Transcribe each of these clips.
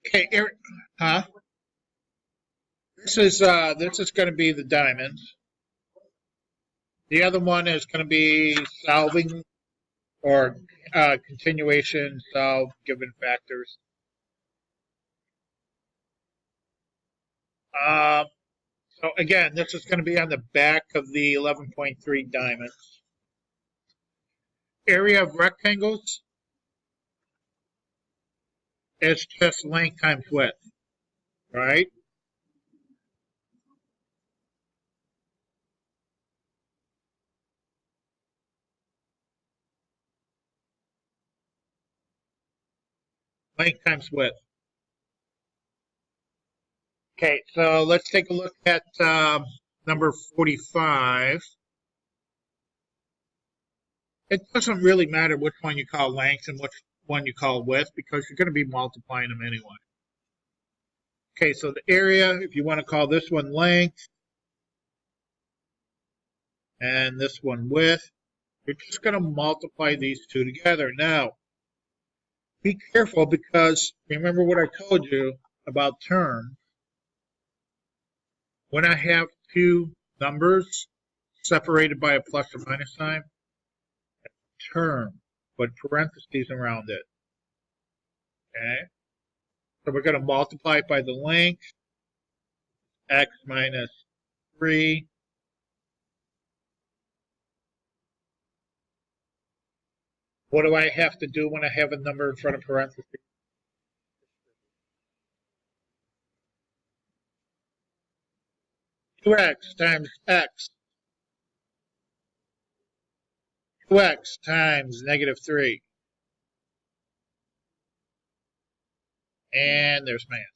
Okay, Eric, huh? This is going to be the diamonds. The other one is going to be solving or continuation solve given factors. Um, so again, this is going to be on the back of the 11.3 diamonds. Area of rectangles is just length times width, right? Length times width. Okay, so let's take a look at number 45. It doesn't really matter which one you call length and which one you call width because you're going to be multiplying them anyway. Okay, so the area, if you want to call this one length and this one width, you're just going to multiply these two together. Now, be careful because remember what I told you about terms. When I have two numbers separated by a plus or minus sign, term, but parentheses around it. Okay? So we're going to multiply it by the length, x minus 3. What do I have to do when I have a number in front of parentheses? 2x times x. 2x times negative 3. And there's my answer.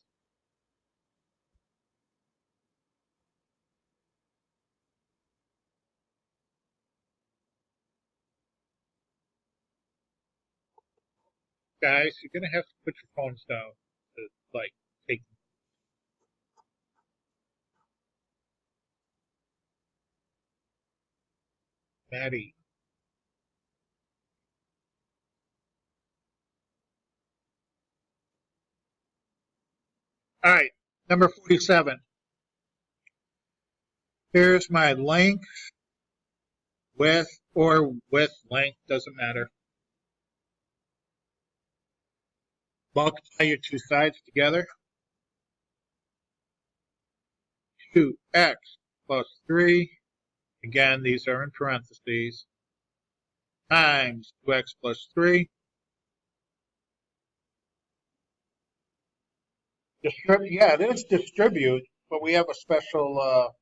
Guys, you're going to have to put your phones down to, like, take. Maddie. All right, number 47. Here's my length, width, or width, length, doesn't matter. Multiply your two sides together. 2x plus 3. Again, these are in parentheses. Times 2x plus 3. Yeah, it is distribute, but we have a special,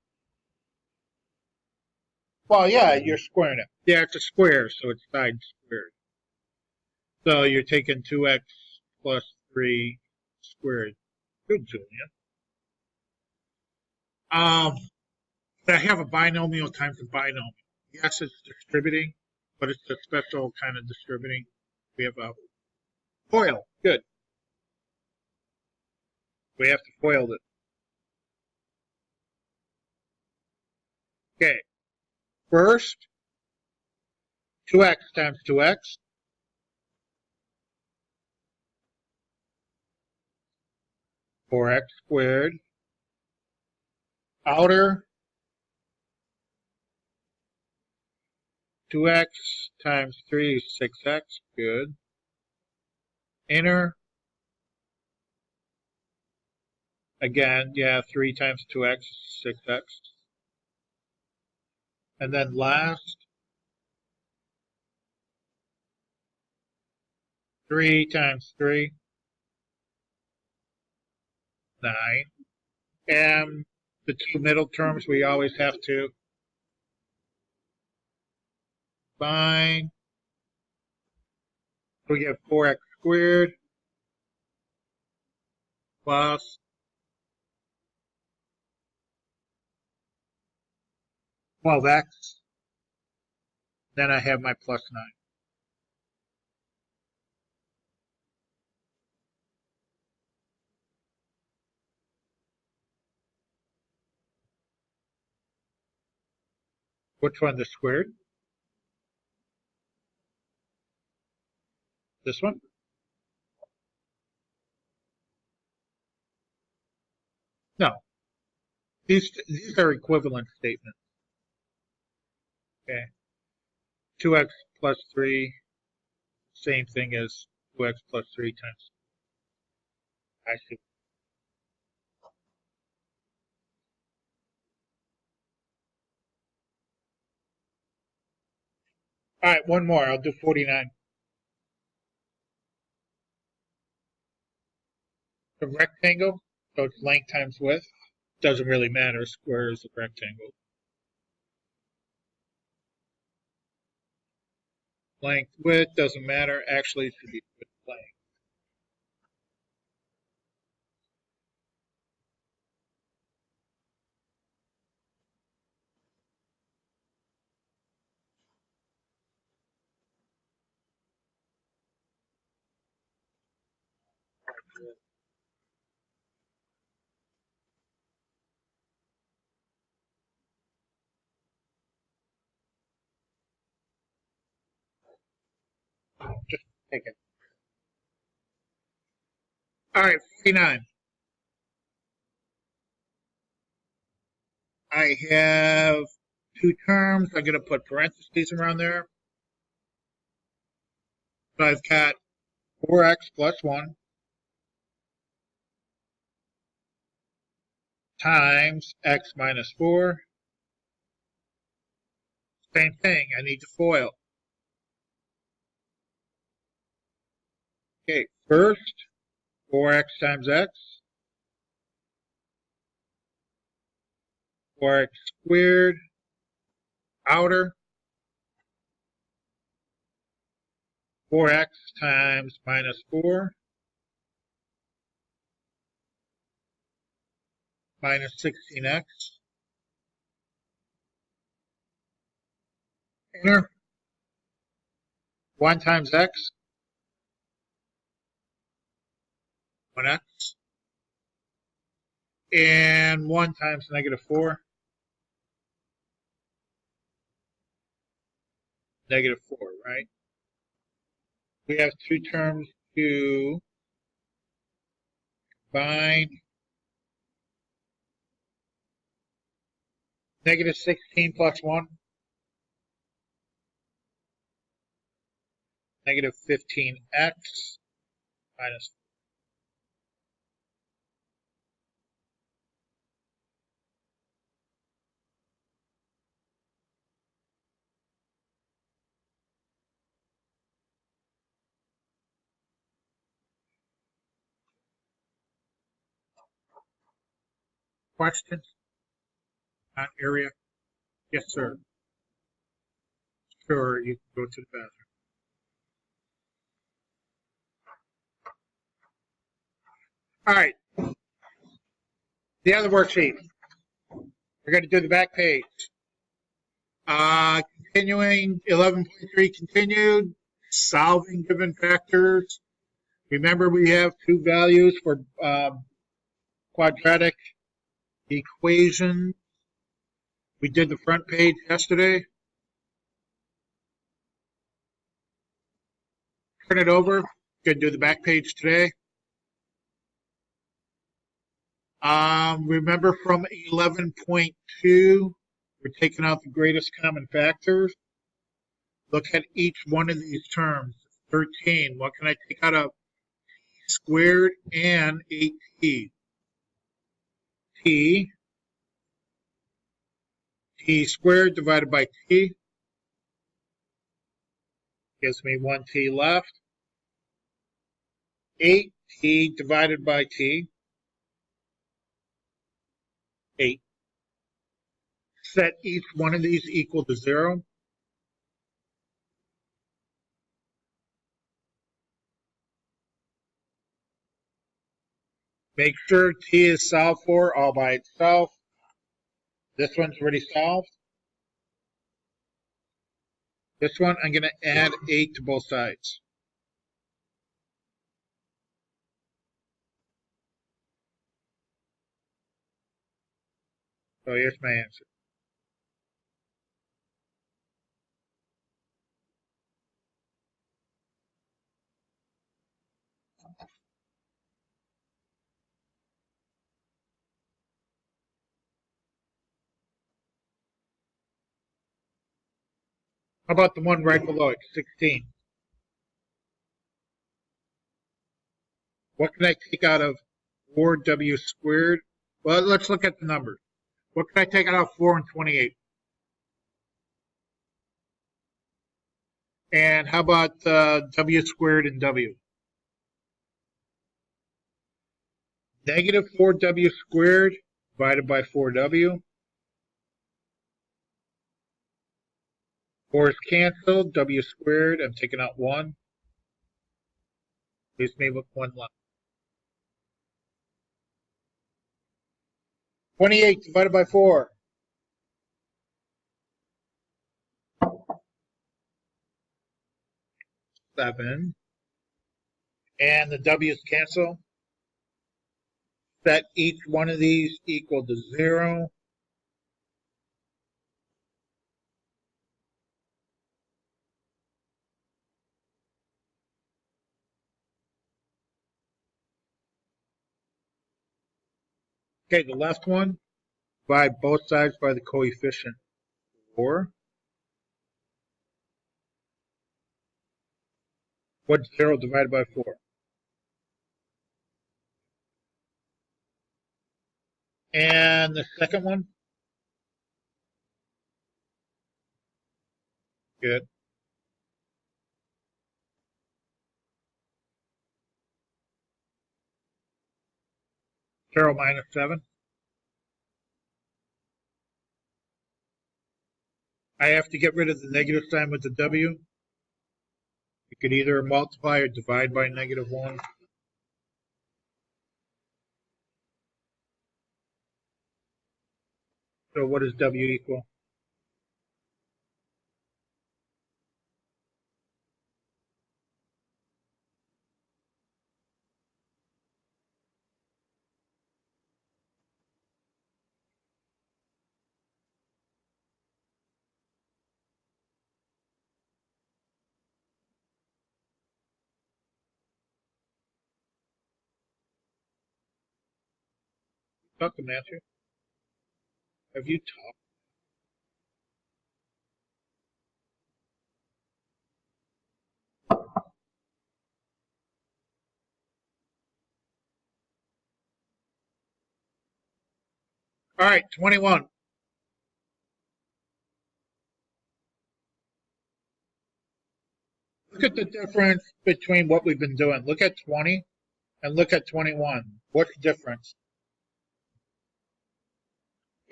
well, yeah, you're squaring it. Yeah, it's a square, so it's side squared. So you're taking 2x plus 3 squared. Good, Julian. I have a binomial times a binomial. Yes, it's distributing, but it's a special kind of distributing. We have a FOIL. Good. We have to FOIL it. Okay. First, 2x times 2x. 4x squared. Outer, 2x times 3 is 6x. Good. Inner, again, yeah, 3 times 2x is 6x. And then last, 3 times 3, 9. And the two middle terms we always have to combine. We get 4x squared plus 12x. Then I have my plus 9. Which one, the squared? This one? These are equivalent statements. Okay. 2x plus 3, same thing as 2x plus 3 times. I see. All right, one more. I'll do 49. The rectangle, so it's length times width. Doesn't really matter. Square is a rectangle. Length, width, doesn't matter. Actually, it should be width, length. Just take it. All right, 49. I have two terms. I'm going to put parentheses around there. So I've got 4x plus 1 times x minus 4. Same thing. I need to FOIL. Okay, first, 4x times x. 4x squared. Outer. 4x times minus 4 minus 16x. Inner. 1 times x. 1x. And 1 times negative 4. Negative 4, right? We have two terms to combine. Negative 16 plus 1. Negative 15x minus. Questions on area? Yes, sir. Sure, you can go to the bathroom. All right. The other worksheet. We're going to do the back page. Continuing 11.3 continued, solving given factors. Remember, we have two values for quadratic equation. We did the front page yesterday. Turn it over. Going to do the back page today. Remember from 11.2, we're taking out the greatest common factors. Look at each one of these terms. 13. What can I take out of squared and 8t? T squared divided by t gives me 1t left. 8t divided by t, 8. Set each one of these equal to 0. Make sure t is solved for all by itself. This one's already solved. This one, I'm going to add 8 to both sides. So here's my answer. How about the one right below it, 16? What can I take out of 4w squared? Well, let's look at the numbers. What can I take out of 4 and 28? And how about w squared and w? Negative 4w squared divided by 4w. 4 is canceled, w squared, I'm taking out 1. Leaves me with 1 left. 28 divided by 4. 7. And the w's cancel. Set each one of these equal to 0. Okay, the left one, divide both sides by the coefficient 4. What's 0 divided by 4? And the second one? Good. Zero minus 7. I have to get rid of the negative sign with the w. You could either multiply or divide by negative 1. So what does w equal? Talk to Matthew. Have you talked? All right, 21. Look at the difference between what we've been doing. Look at 20 and look at 21. What's the difference?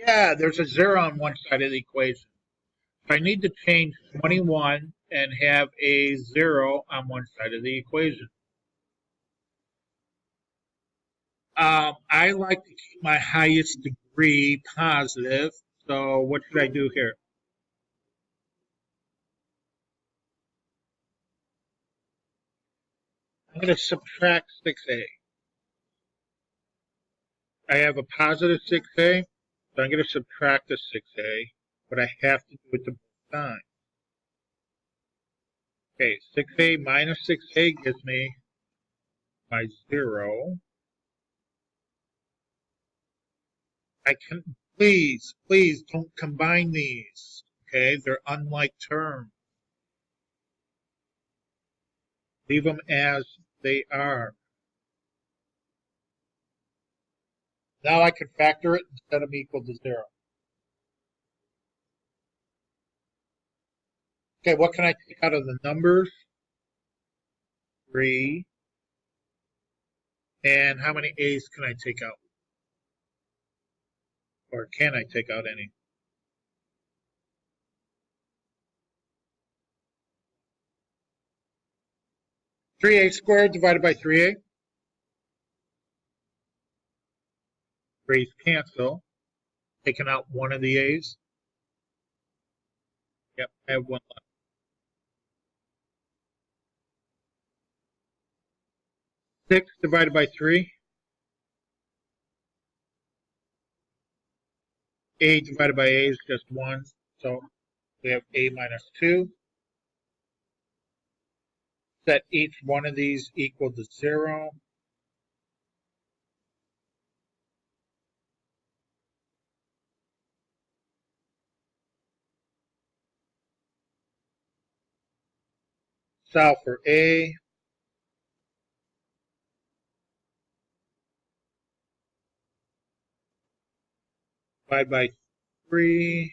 Yeah, there's a 0 on one side of the equation. So I need to change 21 and have a 0 on one side of the equation. I like to keep my highest degree positive. So what should I do here? I'm going to subtract 6a. I have a positive 6a, so I'm going to subtract the 6a, but I have to do it to both sides. Okay, 6a minus 6a gives me my 0. I can, please don't combine these. Okay, they're unlike terms. Leave them as they are. Now I can factor it and set them equal to 0. Okay, what can I take out of the numbers? 3. And how many a's can I take out? Or can I take out any? 3a squared divided by 3a. 3's cancel. Taking out one of the a's. Yep, I have one left. 6 divided by 3. A divided by a is just 1. So we have a minus 2. Set each one of these equal to 0. solve for A. Divide by 3.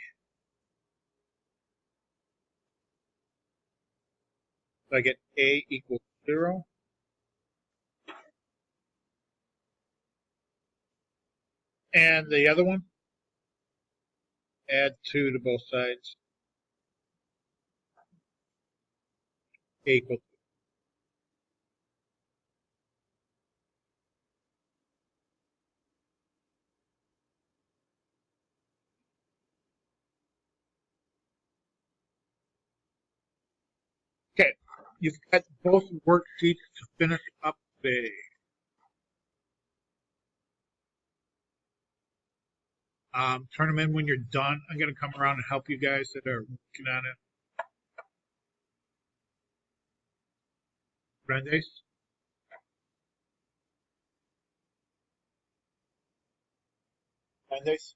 So I get A equals 0. And the other one, add 2 to both sides. A equals 2. Okay, you've got both worksheets to finish up today. Turn them in when you're done. I'm going to come around and help you guys that are working on it. Brandeis? Brandeis?